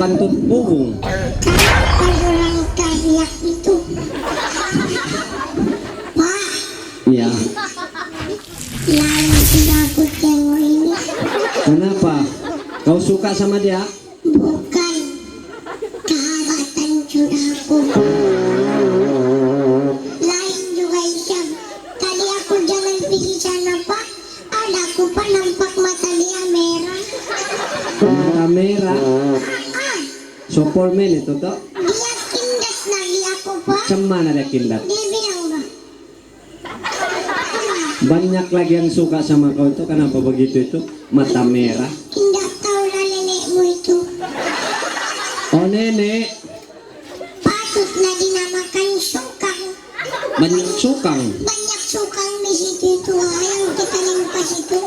bantut punggung. Kalau orang teriak itu, Pak, Iya. lalu sudah aku tengok ini. Kenapa? Kau suka sama dia? Bukan kehangatan sudah aku. Lain juga Isyam. Tadi aku jalan pergi sana Pak, ada aku Pak nampak mata dia merah. Mata merah. Ah, Sopolmen itu toh. dia kindas lagi aku Pak. Macam mana dia kindat? Dia bilang Pak, Banyak lagi yang suka sama kau itu. Kenapa begitu itu? Mata merah. tidak tahu lah nenekmu itu. Oh nenek. Patutlah dinamakan sukang. Banyak sukang. Banyak sukang di situ itu yang kita limpas itu.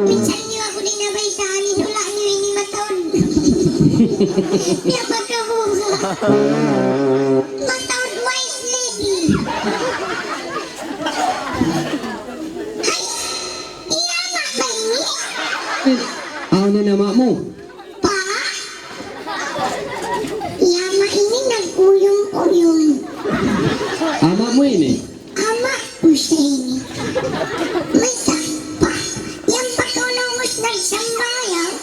Misalnya aku dinabai saan idolanya ini mataon. Dia pakai bunga. Mataon wise lady. Hai, iya mak ba ini? Ano na namamu? Pak, Yama ini nag-uyum-uyum. Ama mo ini? Ama usia ini. Masa, Pak, yang pakulungos nagsambayang.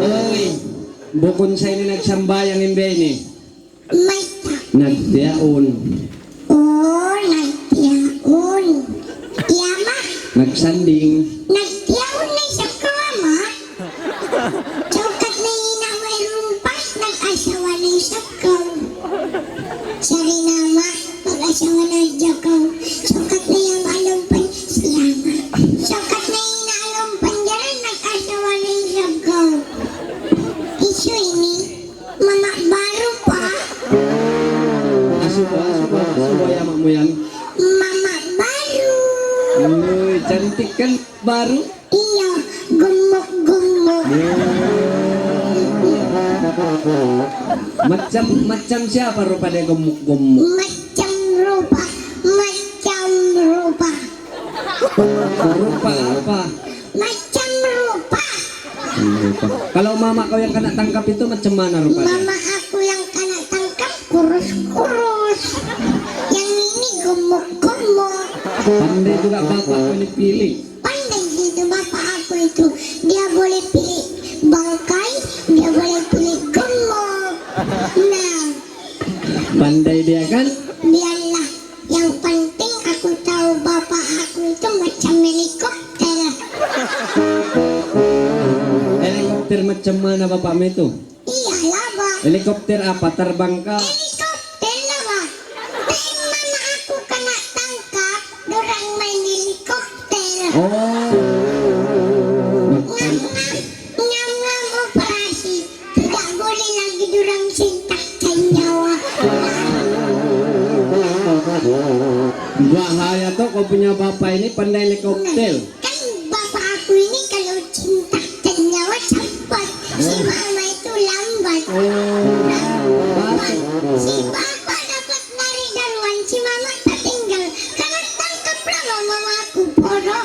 Oy, bukod sa ini nagsambayang hindi ini. Mata, Nagdiaon. oh, nagtiyaon. Yama, Nagsanding. nagtiyaon na sa kama. Chokat na inaway rumpas, nag-asawa na sa kama. Sari nama, pag-asawa na jakaw. Chokat na yung alumpan, siyama. Chokat na inaalumpan dyan, nag-asawa na sa kama. Isu ini, mama baru pa. Asuba yamak mo yan. Mama baru. Uy, cantik kan baru. Iya, gemuk-gemuk. Macam siapa rupa dia gemuk-gemuk? Macam rupa, macam rupa, Rupa apa? macam rupa. Rupa. Kalau mama kau yang kena tangkap itu macam mana rupanya? Mama aku yang kena tangkap kurus-kurus. Yang ini gemuk-gemuk. Pandai juga bapak kau ini pilih. Pandai gitu bapak aku itu. Dia boleh pilih bangkai, dia boleh pilih gemuk. Nah, Pandai dia kan? biarlah. Yang penting aku tahu bapak aku itu macam helikopter. Helikopter macam mana bapakmu itu? Iyalah bang. Helikopter apa? Terbang kah? Helikopter lah bang. Dan mana aku kena tangkap, dorang main helikopter. Oh. Ngam-ngam operasi. Tidak boleh lagi dorang sintakkan nyawa. Bahaya tuh kau punya bapak ini pandai helikopter. Kan bapak aku ini kalau sintakkan nyawa cepat. Si mama itu lambat. Si bapak dapat lari duluan, si mama tertinggal. Karena tangkaplah mama aku bodoh.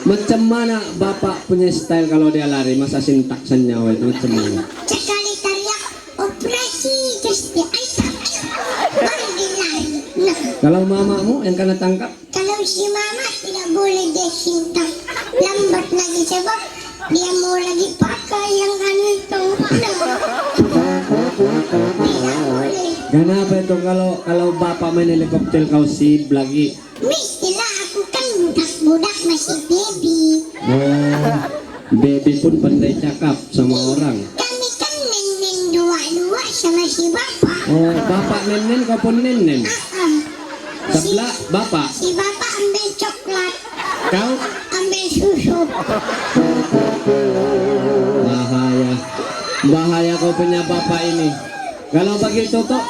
Macam mana bapak punya style kalau dia lari? Masa sintaksan nyawa itu macam mana? Sekali teriak operasi terus dia aisyah baru dia lari. Nah, Kalau mamamu yang kena tangkap? kalau si mama tidak boleh dia sintak, lambat lagi sebab dia mau lagi pakai yang anu itu. Nah, tidak boleh. Kenapa itu kalau bapak main helikopter kau sip lagi? Mestilah aku kan budak-budak masih baby. Oh, baby pun pandai cakap sama orang. Kami kan nen-nen dua-dua sama si bapak. Oh, bapak nenen kau pun nenen. Si, Sebelah bapak, si bapak ambil coklat, kau ambil susu. bahaya. Bahaya kau punya bapak ini. Kalau begitu toh,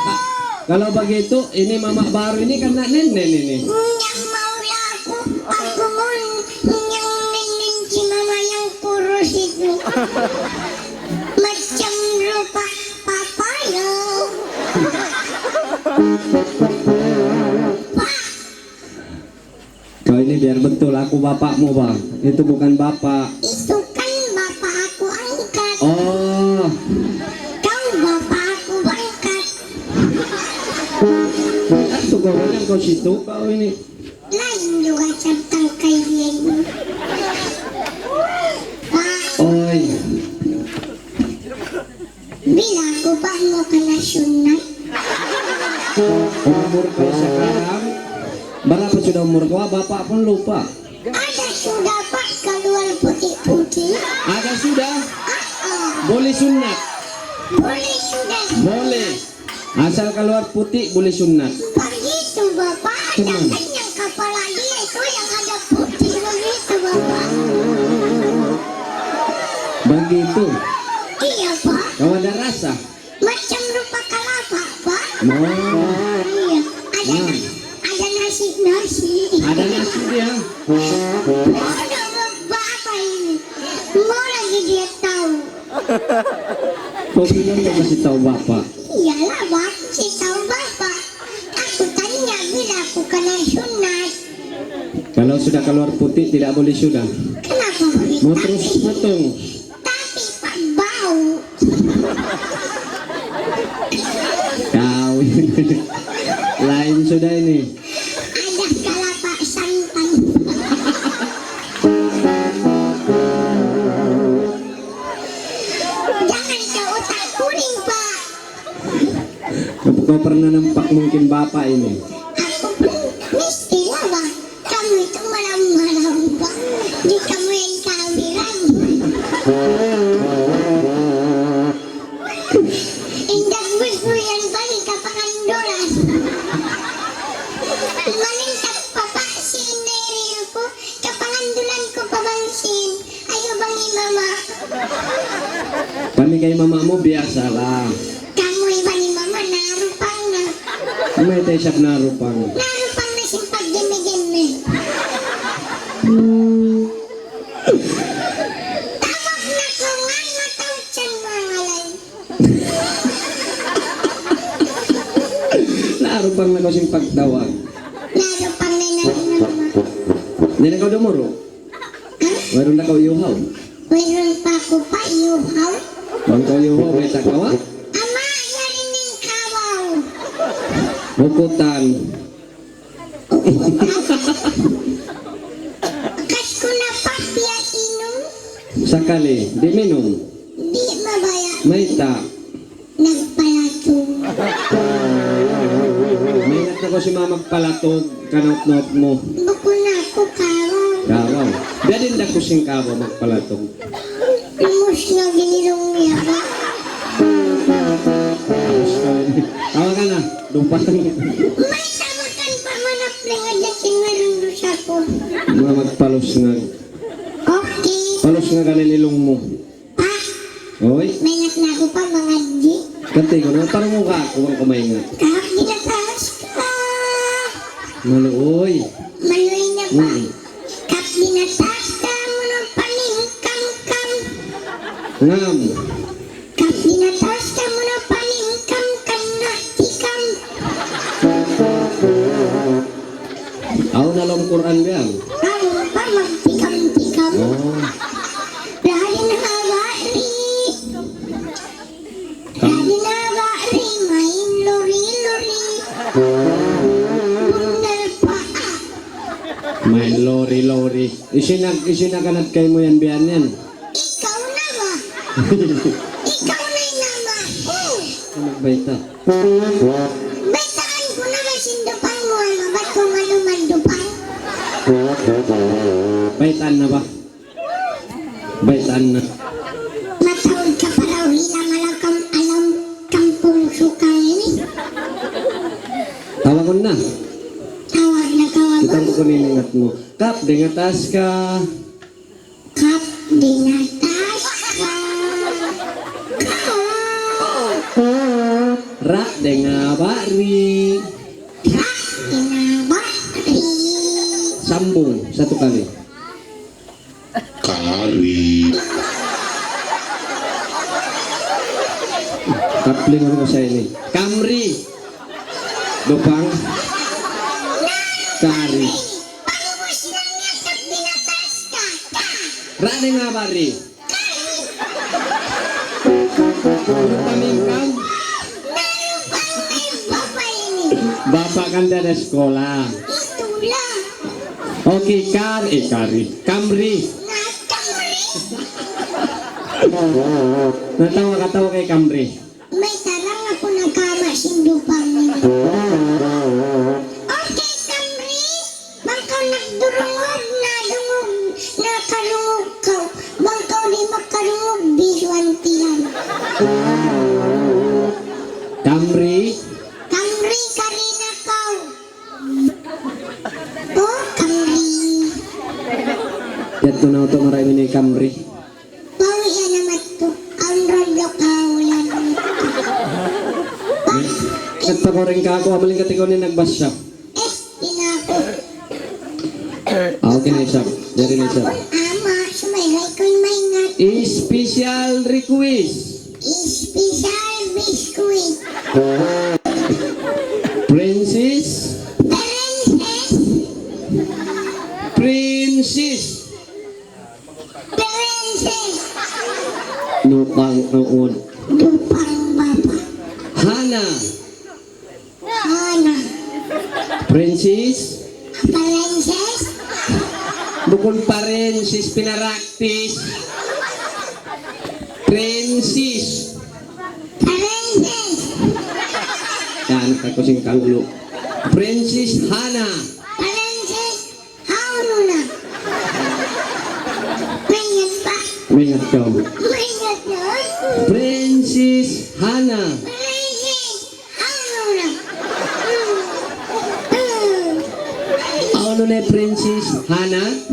kalau begitu ini mama baru ini kena nenen ini. Yang maulah aku mau yang nen si mama yang kurus itu. Macam rupa papaya. Pak, Kau ini biar betul aku bapakmu bang. Itu bukan bapak. itu kan bapak Tukuran kau situ kau ini. Lain juga sabtang kailian. Pak, Oi, bila ko pa mo ka na sunat? umur kau sekarang berapa sudah umur kau? Bapak pun lupa. Ada sudah pak keluar putih-putih. Ada sudah. Ah, Boleh sunat. boleh sudah. Boleh. Asal keluar putih boleh sunat. Begitu bapak, ada Tenang. kan yang kepala dia itu yang ada putih begitu bapak. Begitu. Iya pak, Kau ada rasa? macam rupa kelapa pak. Oh, Iya, ada Nah. ada nasi. ada nasi dia. Ada bapak ini. Mau lagi dia tahu. Kau bilang kau kasih tahu bapak. Iyalah bang, si tahu bapak. Aku tanya bila aku kena sunat. Kalau sudah keluar putih tidak boleh sudah. Kenapa begitu? Mau terus potong. Tapi pak bau. Kau ini. Lain sudah ini. Ada kelapa santan. Jangan kau otak kuning pak. Kau pernah nampak mungkin bapak ini? Aku pun mestilah bang. Kamu itu malam-malam bang. Di kamu yang kawiran. Indah bus-buyan balik ke pangandolan. Malingkat papa sineri ko. Ke pangandolan ko pabangsin. Ayo bangi mama. Kami kayak mamamu biasalah. Kamu ibani mama narupang na. May tayo siya narupang. Narupang na simpag geme-geme. Tawag na ko nga mataw tiyan mga lay. Narupang na kasing pagtawag. Narupang na mama. Hindi na kau dumuro. Mayroon na kau iuhaw. Mayroon pa ako pa iuhaw. Bang kau iuhaw, may takawa. Ama, yarining kawaw. Bukutan. Kas ko na pa piya inom. Sakali. Di minum. Di mabaya. May ta. Nagpalato. May ingat na ko si mamag palatog. Kanot-not mo. Buko na ako kawaw. Kawaw. Biya din na kusing kawaw magpalatog. Lumus na ginilong niya ba? Tawa ka na. Dumpang. May tawakan pa manap na nga dating meron doon sa ko. Mga magpalos nga. Okay. Palos nga kanililong mo. Pa, Oy. may nak na ako pa mga di. Kati ko na. Parang mukha ako ang kumaingat. Kahit ginataas ka. Maluoy. Maloy na pa. Kap ginataas ka mo ng paningkam-kam. Ngam. Kap ginataas ka mo ng paningkam-kam na tikam. Ako na lang Quran yan. Ako pa magtikam-tikam. Oh. Dahil nakawari. Dahil nakawari. Main lori-lori. Bundal pa. May lori-lori. Isinaganap kayo mo yan biyan yan. Ikaw na ba? Ikaw na yung nama. Ano ba ito? Bataan ko na ba sindupang mo? Ano ba't ko malumandupang? Baitan na ba? Baitan na. Matawag ka pa raw hilang alam kampung sukang ini. Tawagon na. Tawag na tawag. Kita mo kunin ingat mo. Kap, dengatas ka. Kap dinatas ka. Ra, dengabari. Kap dinabari. Sambung. Satu kali. Kari. Kapling ko sa ini. Kamri. Dupang. Kari. Pangubos lang niya kap dinatas ka. Ra, dengabari. Puro pamingkam. Meron pang may babae ini. Bapak kan dari sekolah. Itulah. Oke, Camry. Natawa kay Camry. May tarang ako nagkama sindupang niya. Okay, Camry. Bangkaw nagdurungog na dungog. Nakarungog ka. Bangkaw di makarungog. Biswantihan. Camry. Camry karina ka. Oh, Camry. Yan ko na ito marami ni Camry. Bawi yan naman to. Ang radyo kaulan. Nagpakorin ka ako, amaling katikaw ni nagbas siya. Inako. Okay na siya. Dari na siya. Ama, sumaylay ko'y maingat. Special request. Special biskuit. Princess. Princess. Princess. Princess. Nupang noon. Dupang baba. Hana. Hana. Princess. Princess. Bukod pa rin, sis pinaraktis. Princess. Princess. Yan, kakusing kalulo. Princess Hana. Princess. Hauno na. Maingat pa. Mingat ka. Maingat na. Princess Hana. Princess. Hauno na. Ano na Princess Hana?